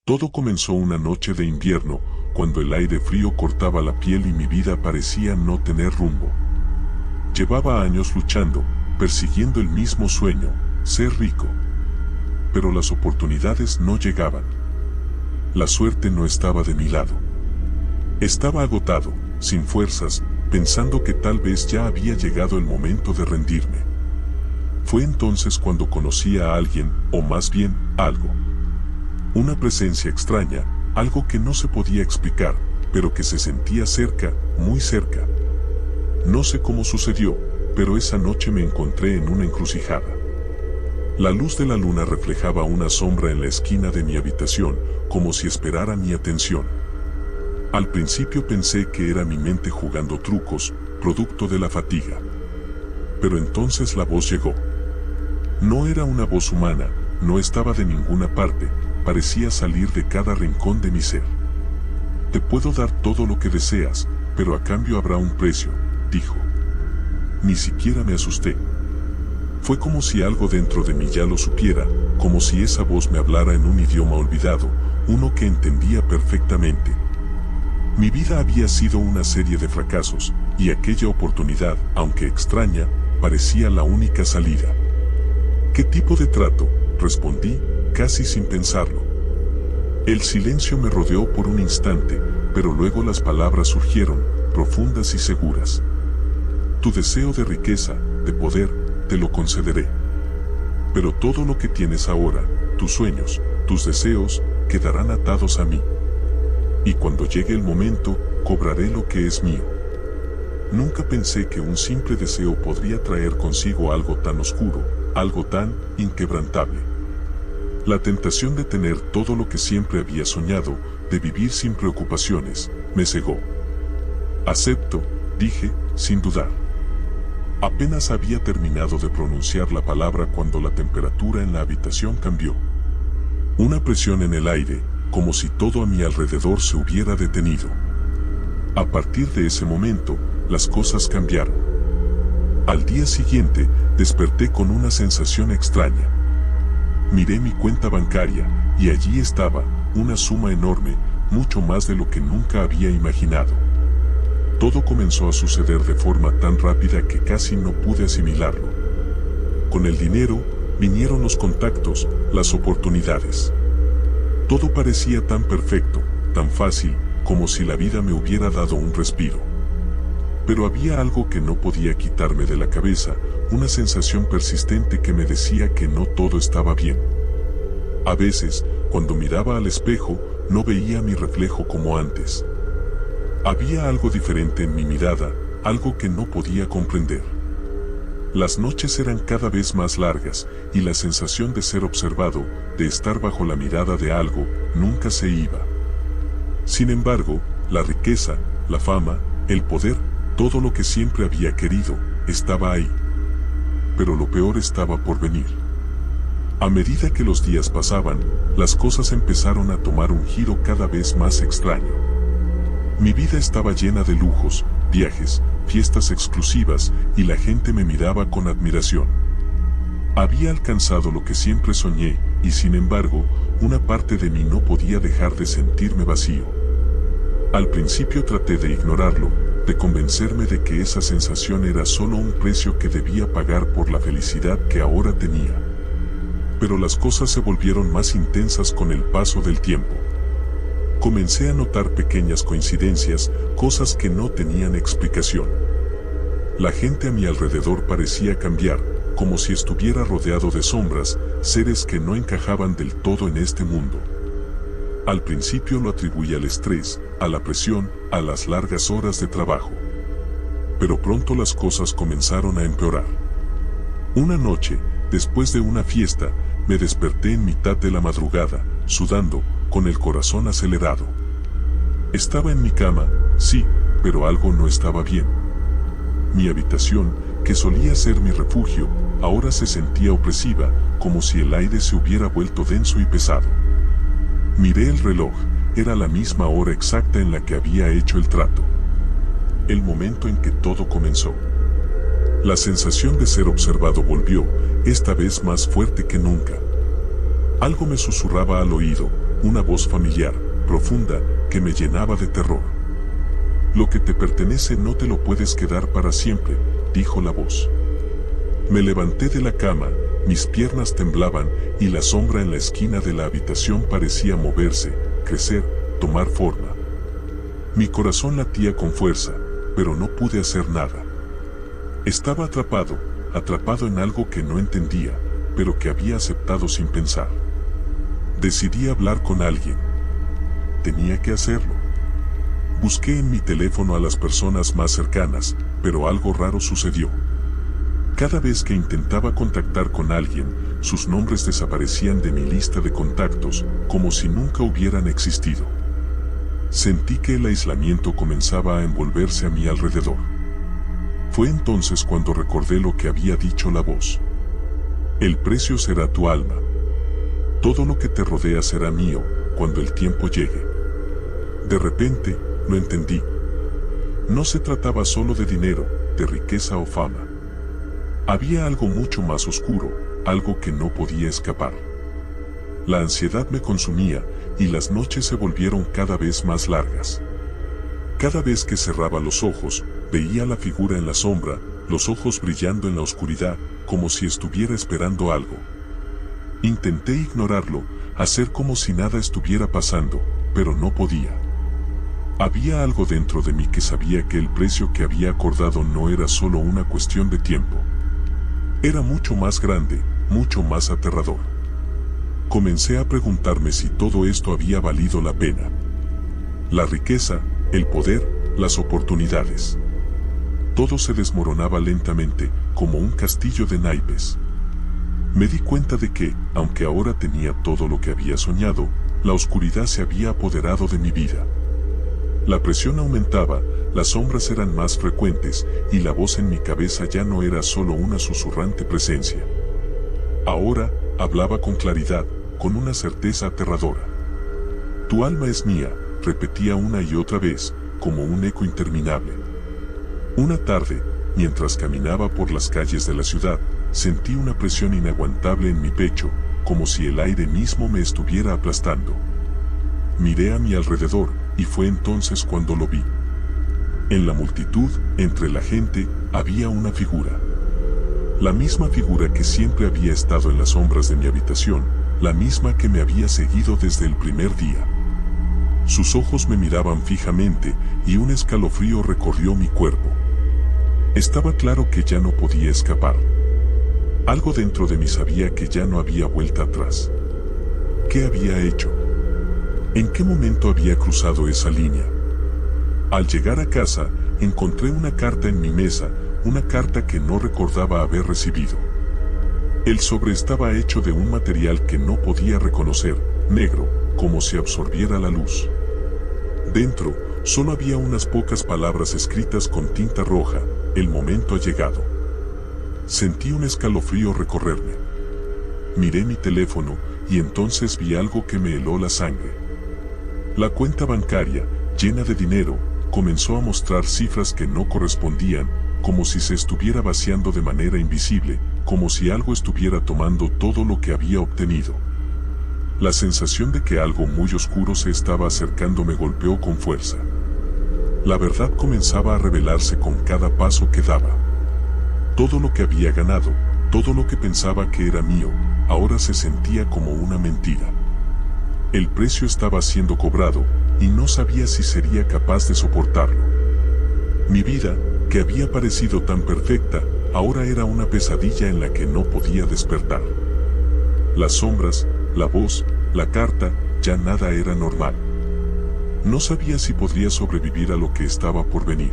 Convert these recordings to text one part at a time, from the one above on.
Todo comenzó una noche de invierno, cuando el aire frío cortaba la piel y mi vida parecía no tener rumbo. Llevaba años luchando, persiguiendo el mismo sueño, ser rico. Pero las oportunidades no llegaban. La suerte no estaba de mi lado. Estaba agotado, sin fuerzas, pensando que tal vez ya había llegado el momento de rendirme. Fue entonces cuando conocí a alguien, o más bien, algo. Una presencia extraña, algo que no se podía explicar, pero que se sentía cerca, muy cerca. No sé cómo sucedió, pero esa noche me encontré en una encrucijada. La luz de la luna reflejaba una sombra en la esquina de mi habitación, como si esperara mi atención. Al principio pensé que era mi mente jugando trucos, producto de la fatiga. Pero entonces la voz llegó. No era una voz humana, no estaba de ninguna parte, parecía salir de cada rincón de mi ser. Te puedo dar todo lo que deseas, pero a cambio habrá un precio, dijo. Ni siquiera me asusté. Fue como si algo dentro de mí ya lo supiera, como si esa voz me hablara en un idioma olvidado, uno que entendía perfectamente. Mi vida había sido una serie de fracasos, y aquella oportunidad, aunque extraña, parecía la única salida. ¿Qué tipo de trato?, respondí, casi sin pensarlo. El silencio me rodeó por un instante, pero luego las palabras surgieron, profundas y seguras. Tu deseo de riqueza, de poder, te lo concederé. Pero todo lo que tienes ahora, tus sueños, tus deseos, quedarán atados a mí. Y cuando llegue el momento, cobraré lo que es mío. Nunca pensé que un simple deseo podría traer consigo algo tan oscuro, algo tan inquebrantable. La tentación de tener todo lo que siempre había soñado, de vivir sin preocupaciones, me cegó. Acepto, dije, sin dudar. Apenas había terminado de pronunciar la palabra cuando la temperatura en la habitación cambió. Una presión en el aire, como si todo a mi alrededor se hubiera detenido. A partir de ese momento, las cosas cambiaron. Al día siguiente, desperté con una sensación extraña. Miré mi cuenta bancaria, y allí estaba, una suma enorme, mucho más de lo que nunca había imaginado. Todo comenzó a suceder de forma tan rápida que casi no pude asimilarlo. Con el dinero, vinieron los contactos, las oportunidades. Todo parecía tan perfecto, tan fácil, como si la vida me hubiera dado un respiro. Pero había algo que no podía quitarme de la cabeza, una sensación persistente que me decía que no todo estaba bien. A veces, cuando miraba al espejo, no veía mi reflejo como antes. Había algo diferente en mi mirada, algo que no podía comprender. Las noches eran cada vez más largas, y la sensación de ser observado, de estar bajo la mirada de algo, nunca se iba. Sin embargo, la riqueza, la fama, el poder, todo lo que siempre había querido, estaba ahí. Pero lo peor estaba por venir. A medida que los días pasaban, las cosas empezaron a tomar un giro cada vez más extraño. Mi vida estaba llena de lujos, viajes, fiestas exclusivas, y la gente me miraba con admiración. Había alcanzado lo que siempre soñé, y sin embargo, una parte de mí no podía dejar de sentirme vacío. Al principio traté de ignorarlo, de convencerme de que esa sensación era solo un precio que debía pagar por la felicidad que ahora tenía. Pero las cosas se volvieron más intensas con el paso del tiempo. Comencé a notar pequeñas coincidencias, cosas que no tenían explicación. La gente a mi alrededor parecía cambiar, como si estuviera rodeado de sombras, seres que no encajaban del todo en este mundo. Al principio lo atribuí al estrés, a la presión, a las largas horas de trabajo. Pero pronto las cosas comenzaron a empeorar. Una noche, después de una fiesta, me desperté en mitad de la madrugada, sudando, con el corazón acelerado. Estaba en mi cama, sí, pero algo no estaba bien. Mi habitación, que solía ser mi refugio, ahora se sentía opresiva, como si el aire se hubiera vuelto denso y pesado. Miré el reloj, era la misma hora exacta en la que había hecho el trato. El momento en que todo comenzó. La sensación de ser observado volvió, esta vez más fuerte que nunca. Algo me susurraba al oído, una voz familiar, profunda, que me llenaba de terror. Lo que te pertenece no te lo puedes quedar para siempre, dijo la voz. Me levanté de la cama, mis piernas temblaban y la sombra en la esquina de la habitación parecía moverse, crecer, tomar forma. Mi corazón latía con fuerza, pero no pude hacer nada. Estaba atrapado en algo que no entendía, pero que había aceptado sin pensar. Decidí hablar con alguien. Tenía que hacerlo. Busqué en mi teléfono a las personas más cercanas, pero algo raro sucedió. Cada vez que intentaba contactar con alguien, sus nombres desaparecían de mi lista de contactos, como si nunca hubieran existido. Sentí que el aislamiento comenzaba a envolverse a mi alrededor. Fue entonces cuando recordé lo que había dicho la voz. El precio será tu alma. Todo lo que te rodea será mío, cuando el tiempo llegue. De repente, lo entendí. No se trataba solo de dinero, de riqueza o fama. Había algo mucho más oscuro, algo que no podía escapar. La ansiedad me consumía, y las noches se volvieron cada vez más largas. Cada vez que cerraba los ojos, veía la figura en la sombra, los ojos brillando en la oscuridad, como si estuviera esperando algo. Intenté ignorarlo, hacer como si nada estuviera pasando, pero no podía. Había algo dentro de mí que sabía que el precio que había acordado no era solo una cuestión de tiempo. Era mucho más grande, mucho más aterrador. Comencé a preguntarme si todo esto había valido la pena. La riqueza, el poder, las oportunidades. Todo se desmoronaba lentamente, como un castillo de naipes. Me di cuenta de que, aunque ahora tenía todo lo que había soñado, la oscuridad se había apoderado de mi vida. La presión aumentaba, las sombras eran más frecuentes, y la voz en mi cabeza ya no era solo una susurrante presencia. Ahora, hablaba con claridad, con una certeza aterradora. Tu alma es mía, repetía una y otra vez, como un eco interminable. Una tarde, mientras caminaba por las calles de la ciudad, sentí una presión inaguantable en mi pecho, como si el aire mismo me estuviera aplastando. Miré a mi alrededor, y fue entonces cuando lo vi. En la multitud, entre la gente, había una figura. La misma figura que siempre había estado en las sombras de mi habitación, la misma que me había seguido desde el primer día. Sus ojos me miraban fijamente, y un escalofrío recorrió mi cuerpo. Estaba claro que ya no podía escapar. Algo dentro de mí sabía que ya no había vuelta atrás. ¿Qué había hecho? ¿En qué momento había cruzado esa línea? Al llegar a casa, encontré una carta en mi mesa, una carta que no recordaba haber recibido. El sobre estaba hecho de un material que no podía reconocer, negro, como si absorbiera la luz. Dentro, solo había unas pocas palabras escritas con tinta roja: el momento ha llegado. Sentí un escalofrío recorrerme. Miré mi teléfono, y entonces vi algo que me heló la sangre. La cuenta bancaria, llena de dinero, comenzó a mostrar cifras que no correspondían, como si se estuviera vaciando de manera invisible, como si algo estuviera tomando todo lo que había obtenido. La sensación de que algo muy oscuro se estaba acercando me golpeó con fuerza. La verdad comenzaba a revelarse con cada paso que daba. Todo lo que había ganado, todo lo que pensaba que era mío, ahora se sentía como una mentira. El precio estaba siendo cobrado, y no sabía si sería capaz de soportarlo. Mi vida, que había parecido tan perfecta, ahora era una pesadilla en la que no podía despertar. Las sombras, la voz, la carta, ya nada era normal. No sabía si podría sobrevivir a lo que estaba por venir.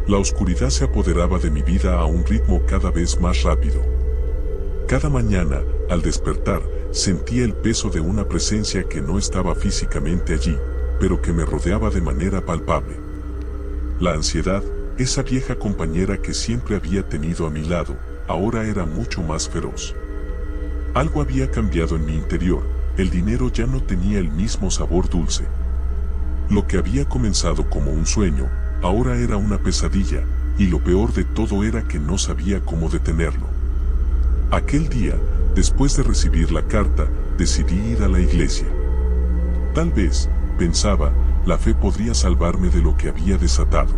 La oscuridad se apoderaba de mi vida a un ritmo cada vez más rápido. Cada mañana, al despertar, sentía el peso de una presencia que no estaba físicamente allí, pero que me rodeaba de manera palpable. La ansiedad, esa vieja compañera que siempre había tenido a mi lado, ahora era mucho más feroz. Algo había cambiado en mi interior, el dinero ya no tenía el mismo sabor dulce. Lo que había comenzado como un sueño, ahora era una pesadilla, y lo peor de todo era que no sabía cómo detenerlo. Aquel día, después de recibir la carta, decidí ir a la iglesia. Tal vez, pensaba, la fe podría salvarme de lo que había desatado.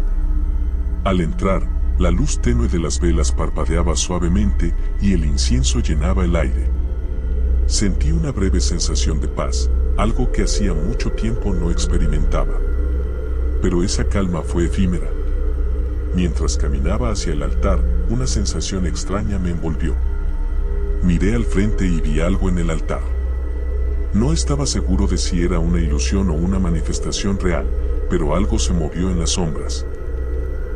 Al entrar, la luz tenue de las velas parpadeaba suavemente y el incienso llenaba el aire. Sentí una breve sensación de paz, algo que hacía mucho tiempo no experimentaba. Pero esa calma fue efímera. Mientras caminaba hacia el altar, una sensación extraña me envolvió. Miré al frente y vi algo en el altar. No estaba seguro de si era una ilusión o una manifestación real, pero algo se movió en las sombras.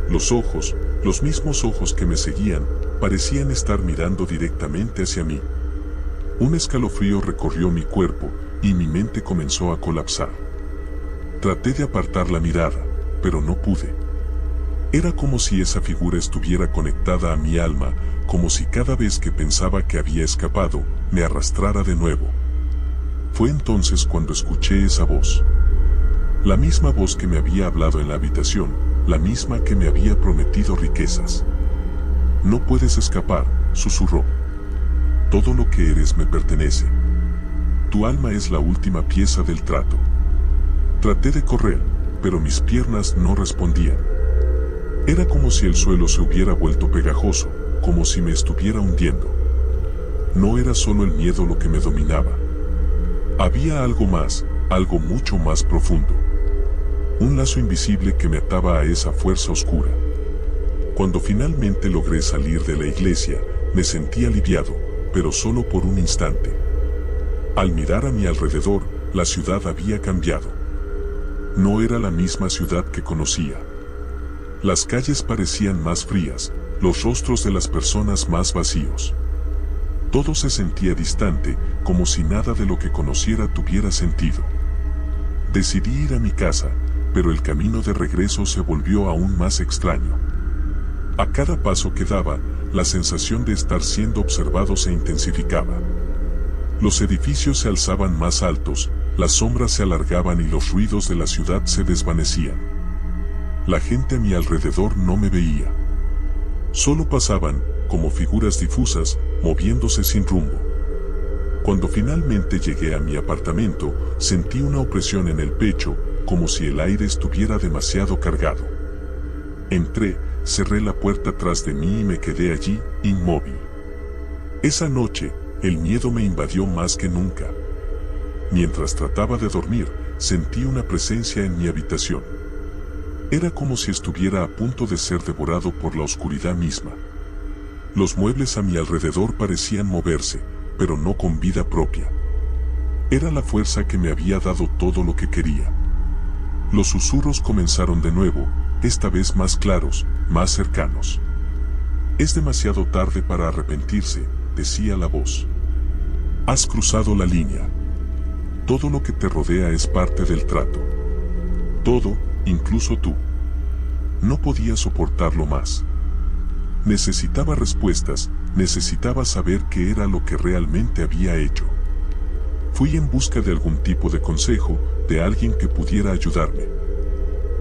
Los ojos, los mismos ojos que me seguían, parecían estar mirando directamente hacia mí. Un escalofrío recorrió mi cuerpo y mi mente comenzó a colapsar. Traté de apartar la mirada, pero no pude. Era como si esa figura estuviera conectada a mi alma, como si cada vez que pensaba que había escapado, me arrastrara de nuevo. Fue entonces cuando escuché esa voz. La misma voz que me había hablado en la habitación, la misma que me había prometido riquezas. No puedes escapar, susurró. Todo lo que eres me pertenece. Tu alma es la última pieza del trato. Traté de correr, pero mis piernas no respondían. Era como si el suelo se hubiera vuelto pegajoso, como si me estuviera hundiendo. No era solo el miedo lo que me dominaba. Había algo más, algo mucho más profundo. Un lazo invisible que me ataba a esa fuerza oscura. Cuando finalmente logré salir de la iglesia, me sentí aliviado, pero solo por un instante. Al mirar a mi alrededor, la ciudad había cambiado. No era la misma ciudad que conocía. Las calles parecían más frías, los rostros de las personas más vacíos. Todo se sentía distante, como si nada de lo que conociera tuviera sentido. Decidí ir a mi casa, pero el camino de regreso se volvió aún más extraño. A cada paso que daba, la sensación de estar siendo observado se intensificaba. Los edificios se alzaban más altos, las sombras se alargaban y los ruidos de la ciudad se desvanecían. La gente a mi alrededor no me veía. Solo pasaban, como figuras difusas, moviéndose sin rumbo. Cuando finalmente llegué a mi apartamento, sentí una opresión en el pecho, como si el aire estuviera demasiado cargado. Entré, cerré la puerta tras de mí y me quedé allí, inmóvil. Esa noche, el miedo me invadió más que nunca. Mientras trataba de dormir, sentí una presencia en mi habitación. Era como si estuviera a punto de ser devorado por la oscuridad misma. Los muebles a mi alrededor parecían moverse, pero no con vida propia. Era la fuerza que me había dado todo lo que quería. Los susurros comenzaron de nuevo, esta vez más claros, más cercanos. Es demasiado tarde para arrepentirse, decía la voz. Has cruzado la línea. Todo lo que te rodea es parte del trato. Todo, incluso tú. No podía soportarlo más. Necesitaba respuestas, necesitaba saber qué era lo que realmente había hecho. Fui en busca de algún tipo de consejo, de alguien que pudiera ayudarme.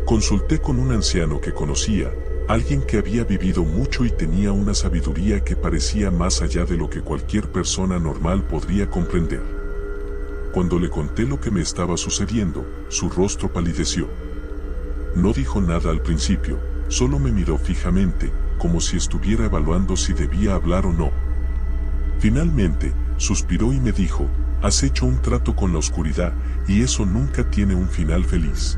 Consulté con un anciano que conocía, alguien que había vivido mucho y tenía una sabiduría que parecía más allá de lo que cualquier persona normal podría comprender. Cuando le conté lo que me estaba sucediendo, su rostro palideció. No dijo nada al principio, solo me miró fijamente, como si estuviera evaluando si debía hablar o no. Finalmente, suspiró y me dijo, has hecho un trato con la oscuridad, y eso nunca tiene un final feliz.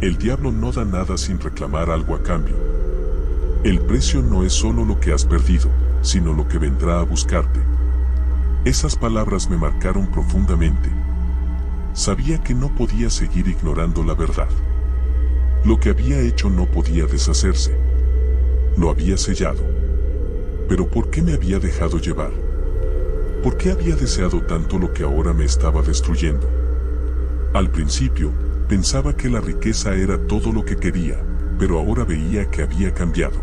El diablo no da nada sin reclamar algo a cambio. El precio no es solo lo que has perdido, sino lo que vendrá a buscarte. Esas palabras me marcaron profundamente. Sabía que no podía seguir ignorando la verdad. Lo que había hecho no podía deshacerse. Lo había sellado. Pero ¿por qué me había dejado llevar? ¿Por qué había deseado tanto lo que ahora me estaba destruyendo? Al principio, pensaba que la riqueza era todo lo que quería, pero ahora veía que había cambiado.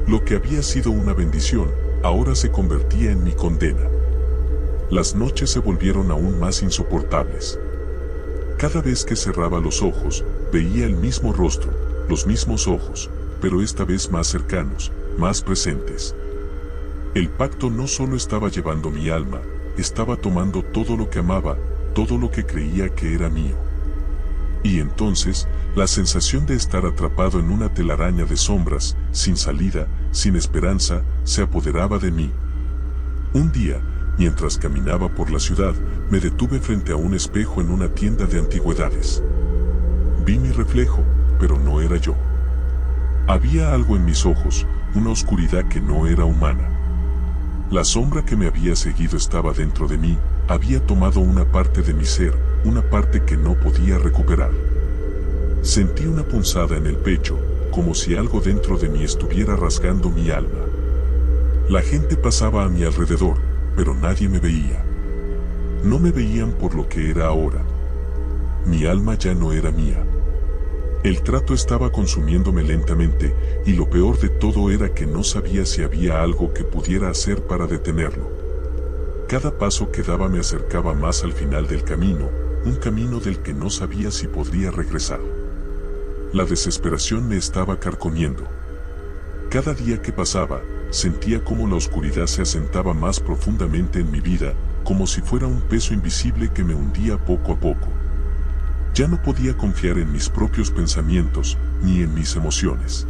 Lo que había sido una bendición, ahora se convertía en mi condena. Las noches se volvieron aún más insoportables. Cada vez que cerraba los ojos, veía el mismo rostro, los mismos ojos, pero esta vez más cercanos, más presentes. El pacto no solo estaba llevando mi alma, estaba tomando todo lo que amaba, todo lo que creía que era mío. Y entonces, la sensación de estar atrapado en una telaraña de sombras, sin salida, sin esperanza, se apoderaba de mí. Un día, mientras caminaba por la ciudad, me detuve frente a un espejo en una tienda de antigüedades. Vi mi reflejo, pero no era yo. Había algo en mis ojos, una oscuridad que no era humana. La sombra que me había seguido estaba dentro de mí, había tomado una parte de mi ser, una parte que no podía recuperar. Sentí una punzada en el pecho, como si algo dentro de mí estuviera rasgando mi alma. La gente pasaba a mi alrededor, pero nadie me veía. No me veían por lo que era ahora. Mi alma ya no era mía. El trato estaba consumiéndome lentamente, y lo peor de todo era que no sabía si había algo que pudiera hacer para detenerlo. Cada paso que daba me acercaba más al final del camino, un camino del que no sabía si podría regresar. La desesperación me estaba carcomiendo. Cada día que pasaba, sentía como la oscuridad se asentaba más profundamente en mi vida, como si fuera un peso invisible que me hundía poco a poco. Ya no podía confiar en mis propios pensamientos, ni en mis emociones.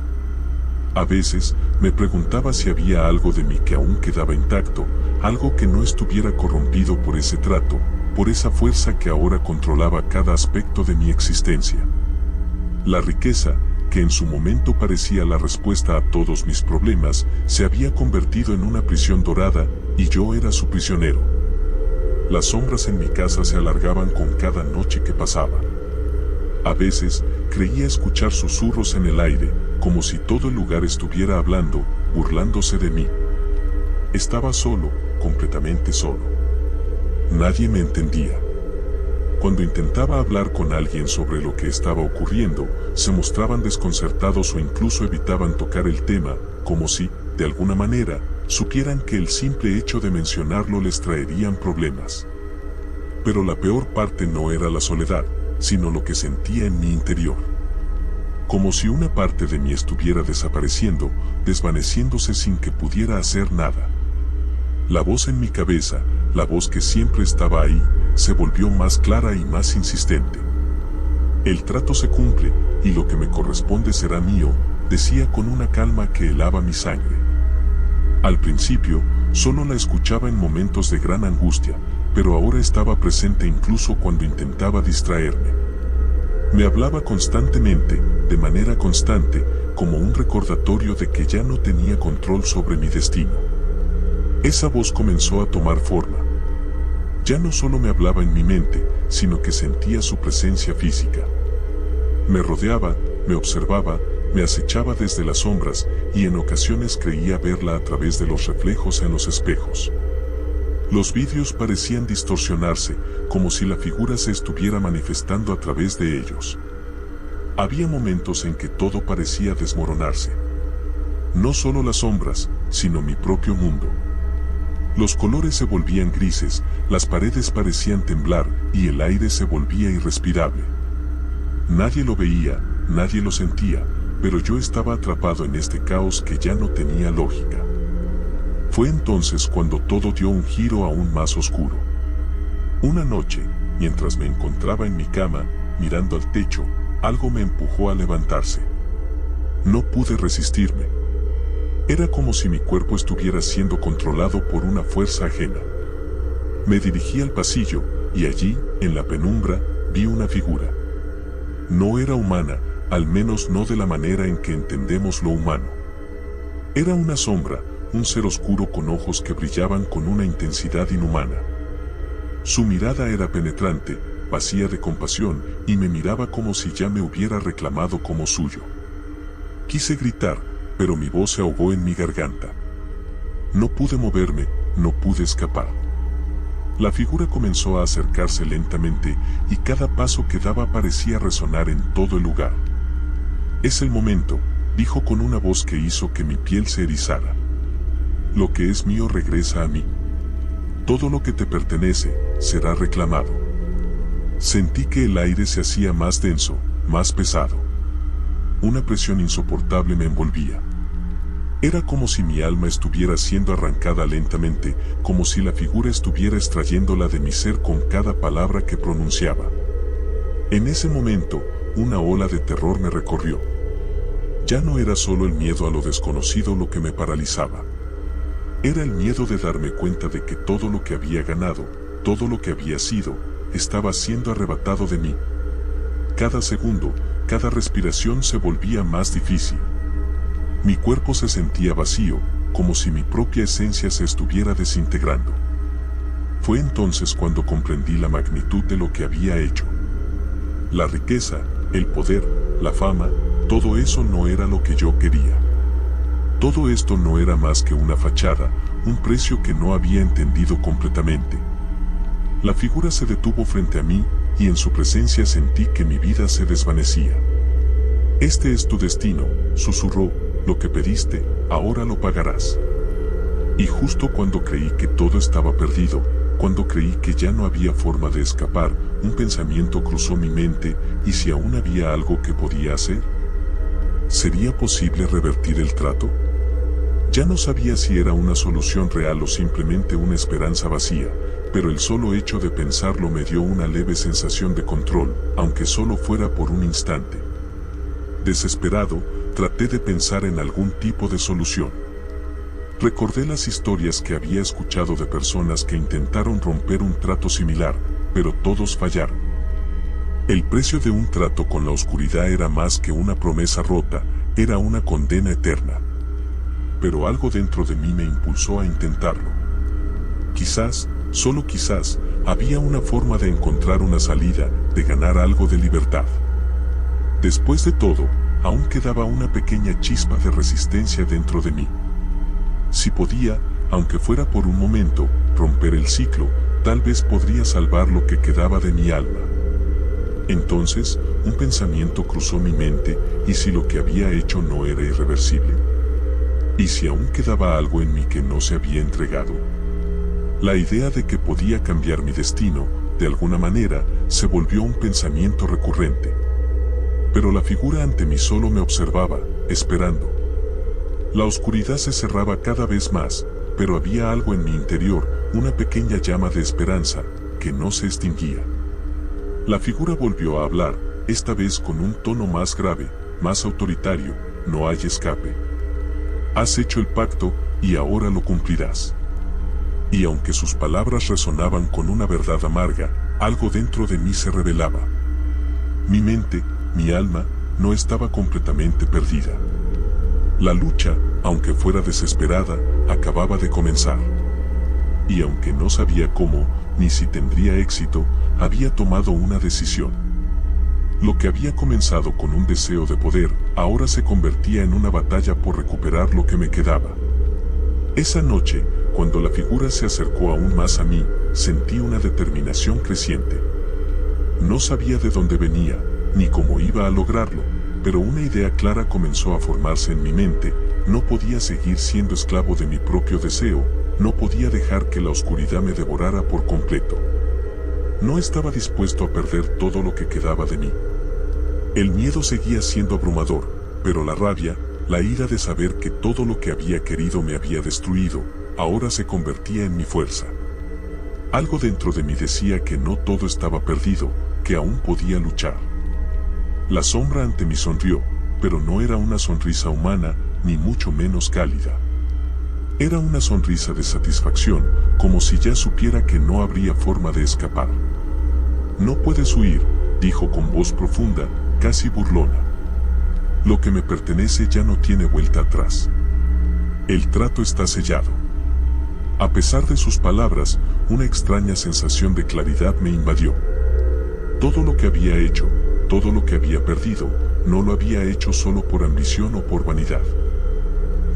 A veces, me preguntaba si había algo de mí que aún quedaba intacto, algo que no estuviera corrompido por ese trato, por esa fuerza que ahora controlaba cada aspecto de mi existencia. La riqueza, que en su momento parecía la respuesta a todos mis problemas, se había convertido en una prisión dorada, y yo era su prisionero. Las sombras en mi casa se alargaban con cada noche que pasaba. A veces, creía escuchar susurros en el aire, como si todo el lugar estuviera hablando, burlándose de mí. Estaba solo, completamente solo. Nadie me entendía. Cuando intentaba hablar con alguien sobre lo que estaba ocurriendo, se mostraban desconcertados o incluso evitaban tocar el tema, como si, de alguna manera, supieran que el simple hecho de mencionarlo les traerían problemas. Pero la peor parte no era la soledad, sino lo que sentía en mi interior. Como si una parte de mí estuviera desapareciendo, desvaneciéndose sin que pudiera hacer nada. La voz en mi cabeza, la voz que siempre estaba ahí, se volvió más clara y más insistente. El trato se cumple, y lo que me corresponde será mío, decía con una calma que helaba mi sangre. Al principio, solo la escuchaba en momentos de gran angustia, pero ahora estaba presente incluso cuando intentaba distraerme. Me hablaba constantemente, de manera constante, como un recordatorio de que ya no tenía control sobre mi destino. Esa voz comenzó a tomar forma. Ya no solo me hablaba en mi mente, sino que sentía su presencia física. Me rodeaba, me observaba, me acechaba desde las sombras, y en ocasiones creía verla a través de los reflejos en los espejos. Los vidrios parecían distorsionarse, como si la figura se estuviera manifestando a través de ellos. Había momentos en que todo parecía desmoronarse. No solo las sombras, sino mi propio mundo. Los colores se volvían grises, las paredes parecían temblar, y el aire se volvía irrespirable. Nadie lo veía, nadie lo sentía, pero yo estaba atrapado en este caos que ya no tenía lógica. Fue entonces cuando todo dio un giro aún más oscuro. Una noche, mientras me encontraba en mi cama, mirando al techo, algo me empujó a levantarse. No pude resistirme. Era como si mi cuerpo estuviera siendo controlado por una fuerza ajena. Me dirigí al pasillo, y allí, en la penumbra, vi una figura. No era humana, al menos no de la manera en que entendemos lo humano. Era una sombra, un ser oscuro con ojos que brillaban con una intensidad inhumana. Su mirada era penetrante, vacía de compasión, y me miraba como si ya me hubiera reclamado como suyo. Quise gritar, pero mi voz se ahogó en mi garganta. No pude moverme, no pude escapar. La figura comenzó a acercarse lentamente, y cada paso que daba parecía resonar en todo el lugar. Es el momento, dijo con una voz que hizo que mi piel se erizara. Lo que es mío regresa a mí. Todo lo que te pertenece, será reclamado. Sentí que el aire se hacía más denso, más pesado. Una presión insoportable me envolvía. Era como si mi alma estuviera siendo arrancada lentamente, como si la figura estuviera extrayéndola de mi ser con cada palabra que pronunciaba. En ese momento, una ola de terror me recorrió. Ya no era solo el miedo a lo desconocido lo que me paralizaba. Era el miedo de darme cuenta de que todo lo que había ganado, todo lo que había sido, estaba siendo arrebatado de mí. Cada segundo, cada respiración se volvía más difícil. Mi cuerpo se sentía vacío, como si mi propia esencia se estuviera desintegrando. Fue entonces cuando comprendí la magnitud de lo que había hecho. La riqueza, el poder, la fama, todo eso no era lo que yo quería. Todo esto no era más que una fachada, un precio que no había entendido completamente. La figura se detuvo frente a mí, y en su presencia sentí que mi vida se desvanecía. Este es tu destino, susurró, lo que pediste, ahora lo pagarás. Y justo cuando creí que todo estaba perdido, cuando creí que ya no había forma de escapar, un pensamiento cruzó mi mente, ¿y si aún había algo que podía hacer? ¿Sería posible revertir el trato? Ya no sabía si era una solución real o simplemente una esperanza vacía, pero el solo hecho de pensarlo me dio una leve sensación de control, aunque solo fuera por un instante. Desesperado, traté de pensar en algún tipo de solución. Recordé las historias que había escuchado de personas que intentaron romper un trato similar, pero todos fallaron. El precio de un trato con la oscuridad era más que una promesa rota, era una condena eterna. Pero algo dentro de mí me impulsó a intentarlo. Quizás, solo quizás, había una forma de encontrar una salida, de ganar algo de libertad. Después de todo, aún quedaba una pequeña chispa de resistencia dentro de mí. Si podía, aunque fuera por un momento, romper el ciclo, tal vez podría salvar lo que quedaba de mi alma. Entonces, un pensamiento cruzó mi mente, ¿y si lo que había hecho no era irreversible? ¿Y si aún quedaba algo en mí que no se había entregado? La idea de que podía cambiar mi destino, de alguna manera, se volvió un pensamiento recurrente. Pero la figura ante mí solo me observaba, esperando. La oscuridad se cerraba cada vez más, pero había algo en mi interior, una pequeña llama de esperanza, que no se extinguía. La figura volvió a hablar, esta vez con un tono más grave, más autoritario, no hay escape. Has hecho el pacto, y ahora lo cumplirás. Y aunque sus palabras resonaban con una verdad amarga, algo dentro de mí se revelaba. Mi mente, mi alma, no estaba completamente perdida. La lucha, aunque fuera desesperada, acababa de comenzar. Y aunque no sabía cómo, ni si tendría éxito, había tomado una decisión. Lo que había comenzado con un deseo de poder, ahora se convertía en una batalla por recuperar lo que me quedaba. Esa noche, cuando la figura se acercó aún más a mí, sentí una determinación creciente. No sabía de dónde venía, ni cómo iba a lograrlo, pero una idea clara comenzó a formarse en mi mente. No podía seguir siendo esclavo de mi propio deseo, no podía dejar que la oscuridad me devorara por completo. No estaba dispuesto a perder todo lo que quedaba de mí. El miedo seguía siendo abrumador, pero la rabia, la ira de saber que todo lo que había querido me había destruido, ahora se convertía en mi fuerza. Algo dentro de mí decía que no todo estaba perdido, que aún podía luchar. La sombra ante mí sonrió, pero no era una sonrisa humana, ni mucho menos cálida. Era una sonrisa de satisfacción, como si ya supiera que no habría forma de escapar. No puedes huir, dijo con voz profunda, casi burlona. Lo que me pertenece ya no tiene vuelta atrás. El trato está sellado. A pesar de sus palabras, una extraña sensación de claridad me invadió. Todo lo que había hecho, todo lo que había perdido, no lo había hecho solo por ambición o por vanidad.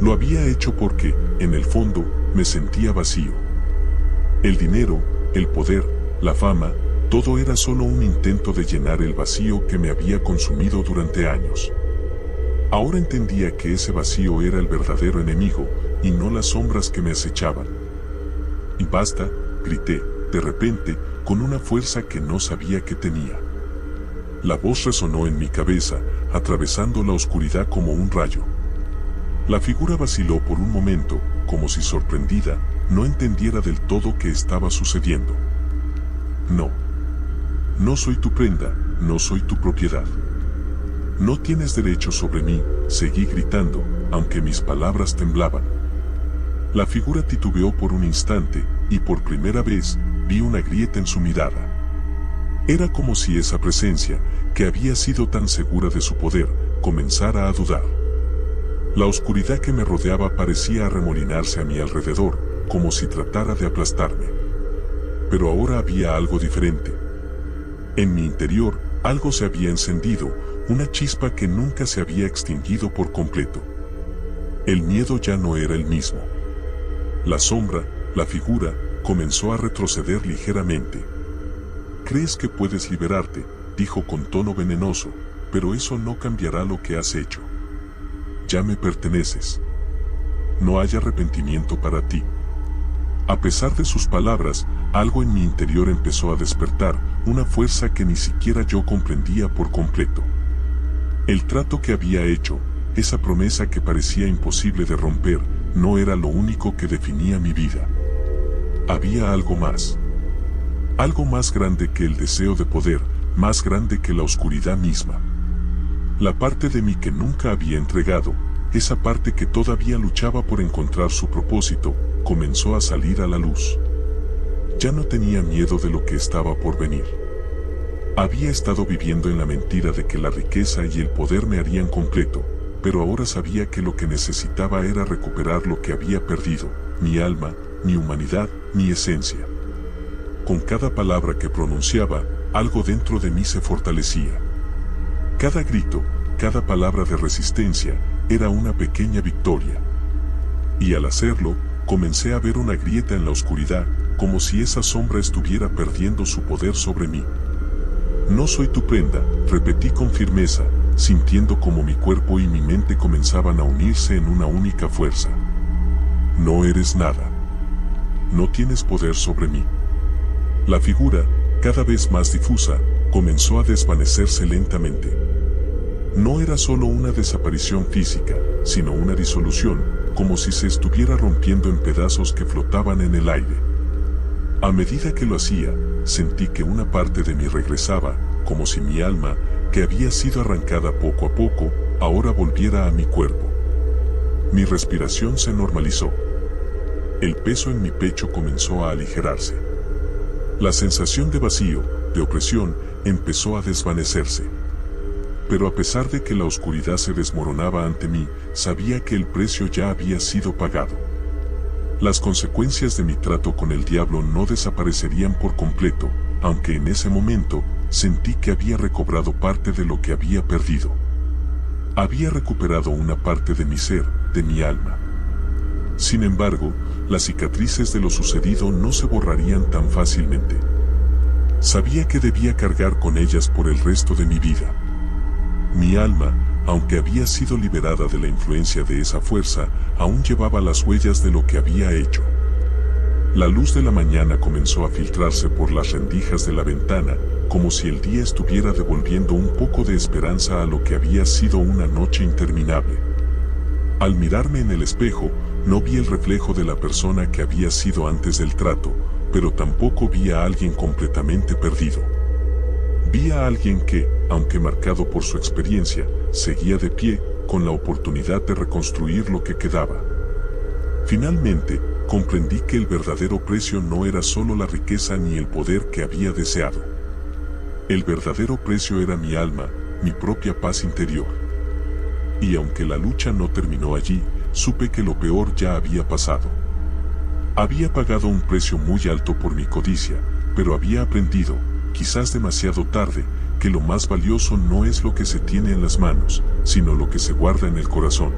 Lo había hecho porque, en el fondo, me sentía vacío. El dinero, el poder, la fama, todo era solo un intento de llenar el vacío que me había consumido durante años. Ahora entendía que ese vacío era el verdadero enemigo, y no las sombras que me acechaban. Y basta, grité, de repente, con una fuerza que no sabía que tenía. La voz resonó en mi cabeza, atravesando la oscuridad como un rayo. La figura vaciló por un momento, como si sorprendida, no entendiera del todo qué estaba sucediendo. No. No soy tu prenda, no soy tu propiedad. No tienes derecho sobre mí, seguí gritando, aunque mis palabras temblaban. La figura titubeó por un instante, y por primera vez, vi una grieta en su mirada. Era como si esa presencia, que había sido tan segura de su poder, comenzara a dudar. La oscuridad que me rodeaba parecía arremolinarse a mi alrededor, como si tratara de aplastarme. Pero ahora había algo diferente. En mi interior, algo se había encendido, una chispa que nunca se había extinguido por completo. El miedo ya no era el mismo. La sombra, la figura, comenzó a retroceder ligeramente. «Crees que puedes liberarte», dijo con tono venenoso, «pero eso no cambiará lo que has hecho. Ya me perteneces. No hay arrepentimiento para ti». A pesar de sus palabras, algo en mi interior empezó a despertar, una fuerza que ni siquiera yo comprendía por completo. El trato que había hecho, esa promesa que parecía imposible de romper, no era lo único que definía mi vida. Había algo más. Algo más grande que el deseo de poder, más grande que la oscuridad misma. La parte de mí que nunca había entregado, esa parte que todavía luchaba por encontrar su propósito, comenzó a salir a la luz. Ya no tenía miedo de lo que estaba por venir. Había estado viviendo en la mentira de que la riqueza y el poder me harían completo, pero ahora sabía que lo que necesitaba era recuperar lo que había perdido, mi alma, mi humanidad, mi esencia. Con cada palabra que pronunciaba, algo dentro de mí se fortalecía. Cada grito, cada palabra de resistencia, era una pequeña victoria. Y al hacerlo, comencé a ver una grieta en la oscuridad, como si esa sombra estuviera perdiendo su poder sobre mí. «No soy tu prenda», repetí con firmeza, sintiendo como mi cuerpo y mi mente comenzaban a unirse en una única fuerza. «No eres nada. No tienes poder sobre mí». La figura, cada vez más difusa, comenzó a desvanecerse lentamente. No era solo una desaparición física, sino una disolución, como si se estuviera rompiendo en pedazos que flotaban en el aire. A medida que lo hacía, sentí que una parte de mí regresaba, como si mi alma, que había sido arrancada poco a poco, ahora volviera a mi cuerpo. Mi respiración se normalizó. El peso en mi pecho comenzó a aligerarse. La sensación de vacío, de opresión, empezó a desvanecerse. Pero a pesar de que la oscuridad se desmoronaba ante mí, sabía que el precio ya había sido pagado. Las consecuencias de mi trato con el diablo no desaparecerían por completo, aunque en ese momento sentí que había recobrado parte de lo que había perdido. Había recuperado una parte de mi ser, de mi alma. Sin embargo, las cicatrices de lo sucedido no se borrarían tan fácilmente. Sabía que debía cargar con ellas por el resto de mi vida. Mi alma, aunque había sido liberada de la influencia de esa fuerza, aún llevaba las huellas de lo que había hecho. La luz de la mañana comenzó a filtrarse por las rendijas de la ventana, como si el día estuviera devolviendo un poco de esperanza a lo que había sido una noche interminable. Al mirarme en el espejo, no vi el reflejo de la persona que había sido antes del trato, pero tampoco vi a alguien completamente perdido. Vi a alguien que, aunque marcado por su experiencia, seguía de pie, con la oportunidad de reconstruir lo que quedaba. Finalmente, comprendí que el verdadero precio no era solo la riqueza ni el poder que había deseado. El verdadero precio era mi alma, mi propia paz interior. Y aunque la lucha no terminó allí, supe que lo peor ya había pasado. Había pagado un precio muy alto por mi codicia, pero había aprendido, quizás demasiado tarde, que lo más valioso no es lo que se tiene en las manos, sino lo que se guarda en el corazón.